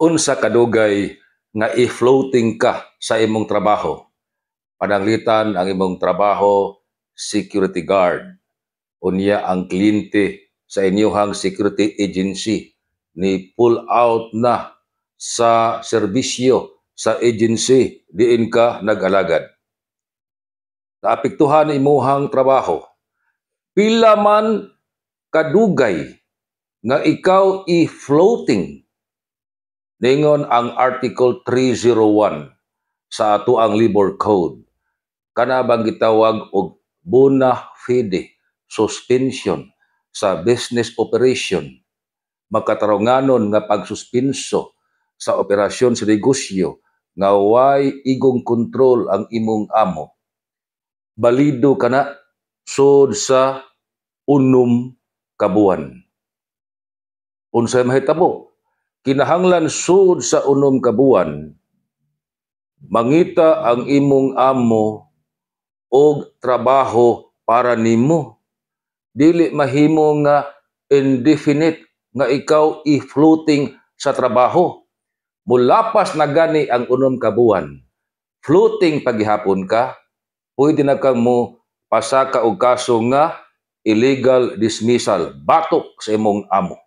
Unsa kadugay nga i-floating ka sa imong trabaho. Pananglitan ang imong trabaho, security guard. Unya ang kliyente sa inyong security agency ni pull out na sa serbisyo sa agency diin ka nag-alagad. Naapektuhan imuhang trabaho. Pila man kadugay nga ikaw i-floating ningon ang Article 301 sa ato ang Labor Code. Kana bang gitawag og bona fide suspension sa business operation. Makatarunganon nga pagsuspenso sa operasyon sa negosyo nga way igong kontrol ang imong amo. Balido kana sud sa 6 ka buwan. Unsay mahitabo? Kinahanglan sud sa 6 ka buwan, mangita ang imong amo og trabaho para nimo. Dili mahimo nga indefinite nga ikaw i-floating sa trabaho. Mulapas na gani ang 6 ka buwan, floating paghihapon ka, pwede na kang mo pasaka og kaso nga illegal dismissal, batok sa imong amo.